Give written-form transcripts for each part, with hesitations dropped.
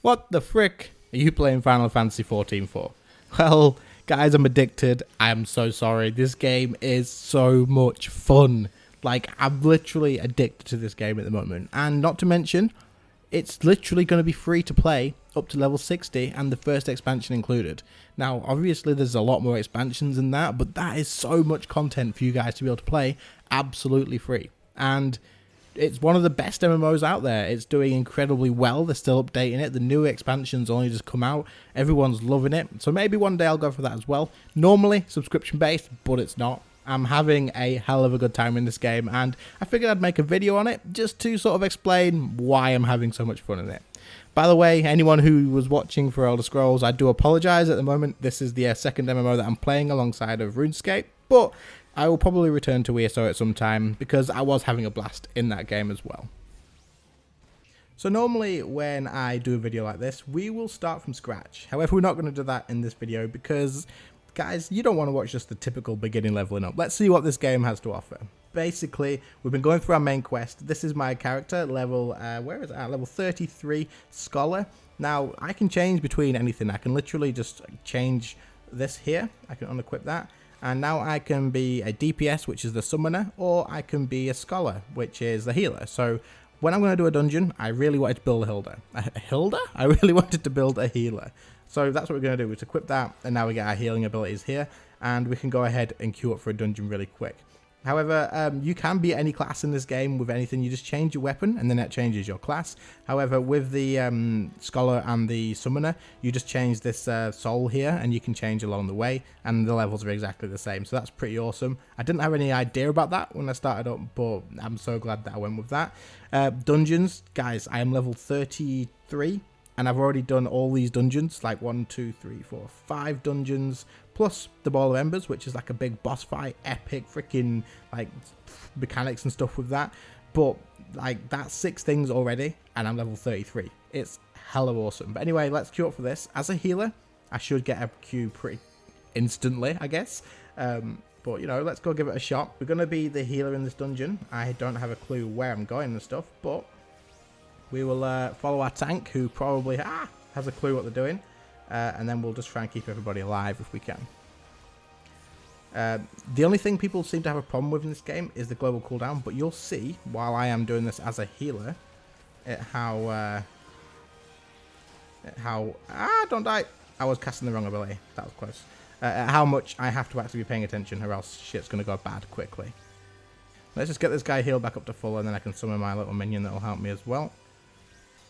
What the frick are you playing Final Fantasy XIV for? Well, guys, I'm addicted. I'm so sorry. This game is so much fun. Like, I'm literally addicted to this game at the moment. And not to mention, it's literally going to be free to play up to level 60 and the first expansion included. Now, obviously, there's a lot more expansions than that, but that is so much content for you guys to be able to play absolutely free. And it's one of the best MMOs out there. It's doing incredibly well. They're still updating it. The new expansions only just come out. Everyone's loving it. So maybe one day I'll go for that as well. Normally subscription based, but it's not. I'm having a hell of a good time in this game, and I figured I'd make a video on it just to sort of explain why I'm having so much fun in it. By the way, anyone who was watching for Elder Scrolls, I do apologise at the moment. This is the second MMO that I'm playing alongside of RuneScape, but I will probably return to ESO at some time because I was having a blast in that game as well. So normally when I do a video like this, we will start from scratch. However, we're not going to do that in this video because, guys, you don't want to watch just the typical beginning leveling up. Let's see what this game has to offer. Basically, we've been going through our main quest. This is my character, level, where is it at? Level 33 Scholar. Now, I can change between anything. I can literally just change this here. I can unequip that. And now I can be a DPS, which is the summoner, or I can be a scholar, which is the healer. So when I'm going to do a dungeon, I really wanted to build a Hilda. A Hilda? I really wanted to build a healer. So that's what we're going to do, is equip that, and now we get our healing abilities here, and we can go ahead and queue up for a dungeon really quick. However, you can be any class in this game with anything. You just change your weapon, and then that changes your class. However, with the Scholar and the Summoner, you just change this soul here, and you can change along the way, and the levels are exactly the same. So that's pretty awesome. I didn't have any idea about that when I started up, but I'm so glad that I went with that. Dungeons, guys, I am level 33. And I've already done all these dungeons, like 1, 2, 3, 4, 5 dungeons, plus the Ball of Embers, which is like a big boss fight, epic freaking like mechanics and stuff with that. But like that's 6 things already, and I'm level 33. It's hella awesome. But anyway, let's queue up for this. As a healer, I should get a queue pretty instantly, I guess. But you know, let's go give it a shot. We're gonna be the healer in this dungeon. I don't have a clue where I'm going and stuff, but we will follow our tank, who probably has a clue what they're doing, and then we'll just try and keep everybody alive if we can. The only thing people seem to have a problem with in this game is the global cooldown, but you'll see, while I am doing this as a healer, how don't die! I was casting the wrong ability. That was close. How much I have to actually be paying attention, or else shit's going to go bad quickly. Let's just get this guy healed back up to full, and then I can summon my little minion that will help me as well.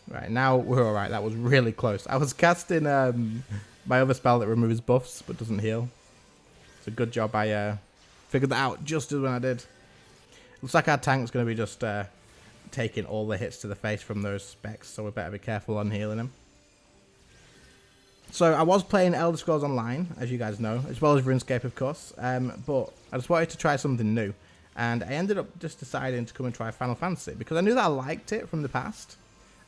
Right, now we're alright. That was really close. I was casting my other spell that removes buffs but doesn't heal. It's a good job I figured that out just as when I did. Looks like our tank's going to be just taking all the hits to the face from those specs, so we better be careful on healing him. So I was playing Elder Scrolls Online, as you guys know, as well as RuneScape, of course, but I just wanted to try something new. And I ended up just deciding to come and try Final Fantasy, because I knew that I liked it from the past.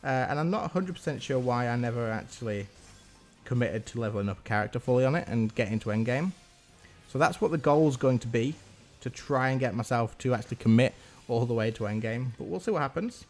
And I'm not 100% sure why I never actually committed to leveling up a character fully on it and get into endgame. So that's what the goal is going to be, to try and get myself to actually commit all the way to endgame. But we'll see what happens.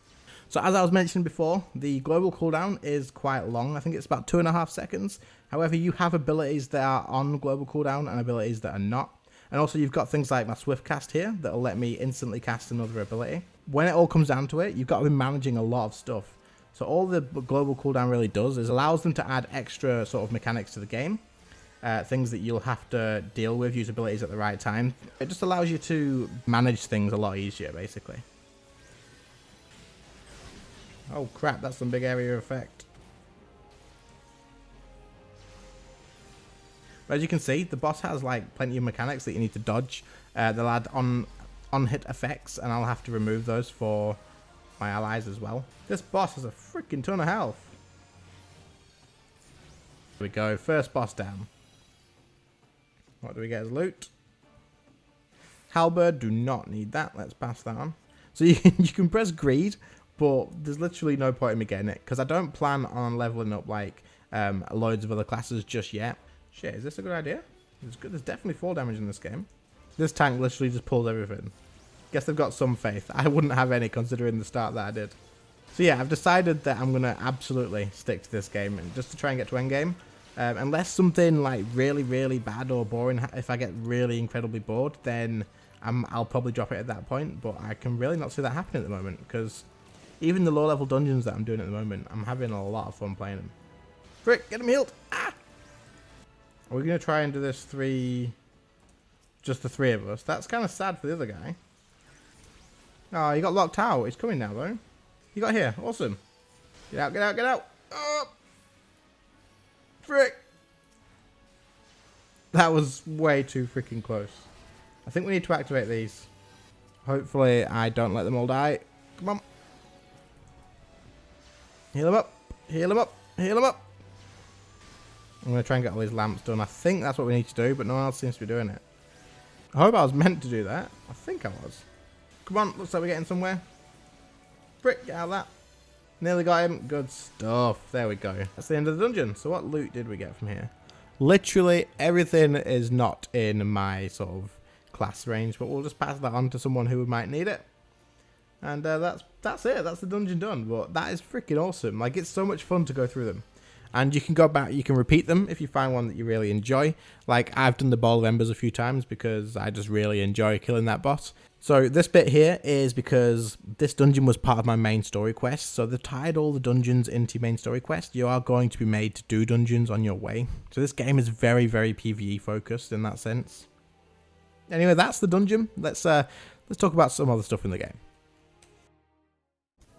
So as I was mentioning before, the global cooldown is quite long. I think it's about 2.5 seconds. However, you have abilities that are on global cooldown and abilities that are not. And also you've got things like my Swift Cast here that will let me instantly cast another ability. When it all comes down to it, you've got to be managing a lot of stuff. So all the global cooldown really does is allows them to add extra sort of mechanics to the game. Things that you'll have to deal with, use abilities at the right time. It just allows you to manage things a lot easier, basically. Oh crap, that's some big area effect. But as you can see, the boss has like plenty of mechanics that you need to dodge. They'll add on-hit effects, and I'll have to remove those for my allies as well. This boss has a freaking ton of health. Here we go, first boss down. What do we get as loot? Halberd, do not need that. Let's pass that on. So you can press greed, but there's literally no point in me getting it, because I don't plan on leveling up like loads of other classes just yet. Shit, is this a good idea? There's definitely fall damage in this game. This tank literally just pulls everything. Guess they've got some faith. I wouldn't have any considering the start that I did. So yeah, I've decided that I'm going to absolutely stick to this game and just to try and get to endgame. Unless something like really, really bad or boring, if I get really incredibly bored, then I'll probably drop it at that point. But I can really not see that happening at the moment, because even the low level dungeons that I'm doing at the moment, I'm having a lot of fun playing them. Frick, get him healed! Ah! Are we going to try and do this just the three of us? That's kind of sad for the other guy. Oh, he got locked out. He's coming now though. He got here. Awesome. Get out, get out, get out. Oh! Frick. That was way too freaking close. I think we need to activate these. Hopefully I don't let them all die. Come on. Heal him up. Heal him up. Heal him up. I'm going to try and get all these lamps done. I think that's what we need to do, but no one else seems to be doing it. I hope I was meant to do that. I think I was. Come on. Looks like we're getting somewhere. Frick, get out of that. Nearly got him. Good stuff. There we go. That's the end of the dungeon. So what loot did we get from here? Literally everything is not in my sort of class range, but we'll just pass that on to someone who might need it. And that's it. That's the dungeon done. But that is freaking awesome. Like, it's so much fun to go through them. And you can go back, you can repeat them if you find one that you really enjoy. Like, I've done the Ball of Embers a few times because I just really enjoy killing that boss. So this bit here is because this dungeon was part of my main story quest. So they've tied all the dungeons into your main story quest. You are going to be made to do dungeons on your way. So this game is very, very PvE focused in that sense. Anyway, that's the dungeon. Let's talk about some other stuff in the game.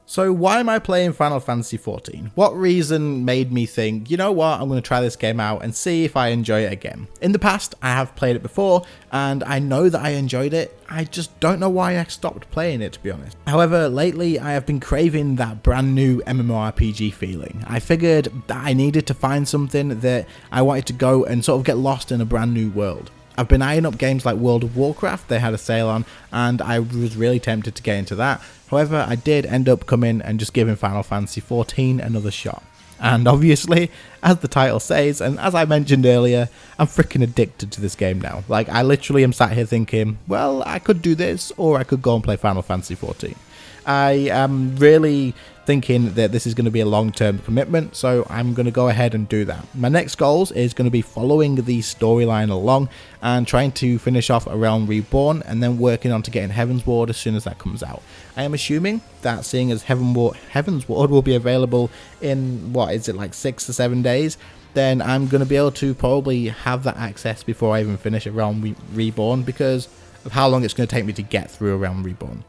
So why am I playing Final Fantasy XIV? What reason made me think, you know what, I'm going to try this game out and see if I enjoy it again? In the past, I have played it before, and I know that I enjoyed it. I just don't know why I stopped playing it, to be honest. However, lately, I have been craving that brand new MMORPG feeling. I figured that I needed to find something that I wanted to go and sort of get lost in a brand new world. I've been eyeing up games like World of Warcraft, they had a sale on, and I was really tempted to get into that. However, I did end up coming and just giving Final Fantasy XIV another shot. And obviously, as the title says, and as I mentioned earlier, I'm freaking addicted to this game now. Like, I literally am sat here thinking, well, I could do this, or I could go and play Final Fantasy XIV. I am really thinking that this is going to be a long-term commitment, so I'm going to go ahead and do that. My next goals is going to be following the storyline along and trying to finish off A Realm Reborn and then working on to getting Heavensward as soon as that comes out. I am assuming that seeing as Heavensward will be available in, what is it, like 6 to 7 days, then I'm going to be able to probably have that access before I even finish A Realm Reborn because of how long it's going to take me to get through A Realm Reborn.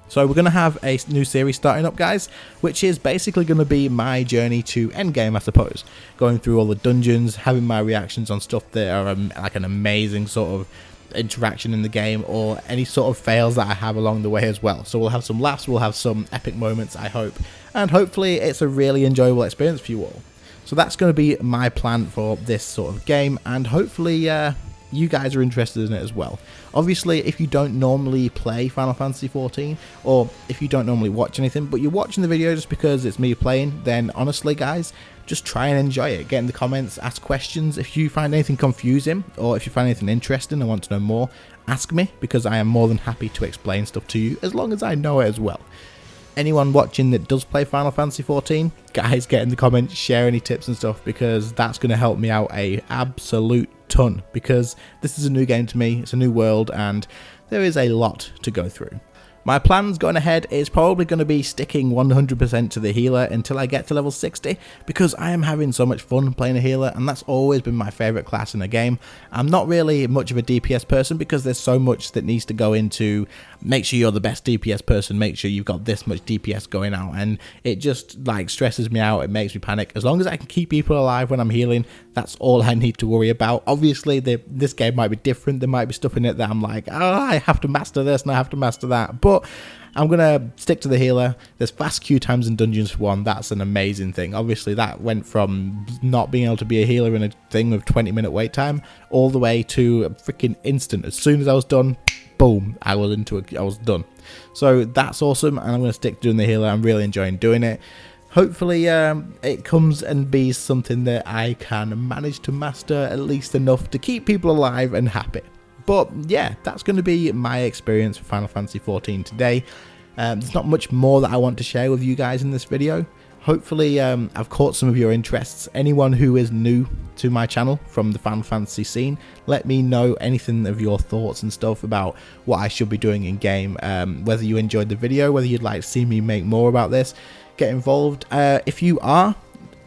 So we're going to have a new series starting up, guys, which is basically going to be my journey to endgame, I suppose. Going through all the dungeons, having my reactions on stuff that are like an amazing sort of interaction in the game, or any sort of fails that I have along the way as well. So we'll have some laughs, we'll have some epic moments, I hope. And hopefully it's a really enjoyable experience for you all. So that's going to be my plan for this sort of game, and hopefully you guys are interested in it as well. Obviously, if you don't normally play Final Fantasy XIV, or if you don't normally watch anything, but you're watching the video just because it's me playing, then honestly, guys, just try and enjoy it. Get in the comments, ask questions. If you find anything confusing, or if you find anything interesting and want to know more, ask me, because I am more than happy to explain stuff to you, as long as I know it as well. Anyone watching that does play Final Fantasy XIV, guys, get in the comments, share any tips and stuff, because that's going to help me out a absolute ton, because this is a new game to me, it's a new world, and there is a lot to go through. My plans going ahead is probably going to be sticking 100% to the healer until I get to level 60, because I am having so much fun playing a healer, and that's always been my favourite class in a game. I'm not really much of a DPS person because there's so much that needs to go into make sure you're the best DPS person, make sure you've got this much DPS going out, and it just like stresses me out, it makes me panic. As long as I can keep people alive when I'm healing, that's all I need to worry about. Obviously, this game might be different, there might be stuff in it that I'm like, oh, I have to master this and I have to master that, but I'm going to stick to the healer. There's fast queue times in dungeons for one, that's an amazing thing. Obviously, that went from not being able to be a healer in a thing with 20-minute wait time, all the way to a freaking instant. As soon as I was done, boom, I was done. So that's awesome, and I'm going to stick to doing the healer. I'm really enjoying doing it. Hopefully it comes and be something that I can manage to master at least enough to keep people alive and happy. But yeah, that's going to be my experience for Final Fantasy XIV today. There's not much more that I want to share with you guys in this video. Hopefully I've caught some of your interests. Anyone who is new to my channel from the Final Fantasy scene, let me know anything of your thoughts and stuff about what I should be doing in game. Whether you enjoyed the video, whether you'd like to see me make more about this, get involved. If you are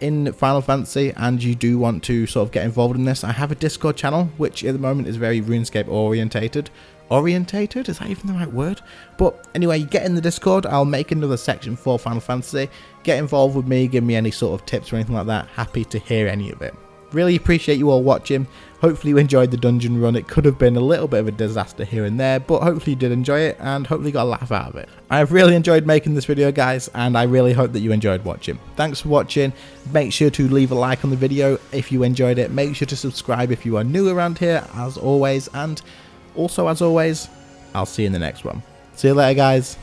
in Final Fantasy and you do want to sort of get involved in this, I have a Discord channel which at the moment is very RuneScape orientated. Is that even the right word? But anyway, get in the Discord. I'll make another section for Final Fantasy. Get involved with me, give me any sort of tips or anything like that. Happy to hear any of it. Really appreciate you all watching. Hopefully you enjoyed the dungeon run. It could have been a little bit of a disaster here and there, but hopefully you did enjoy it and hopefully got a laugh out of it. I've really enjoyed making this video, guys, and I really hope that you enjoyed watching. Thanks for watching. Make sure to leave a like on the video if you enjoyed it. Make sure to subscribe if you are new around here, as always, and also, as always, I'll see you in the next one. See you later, guys.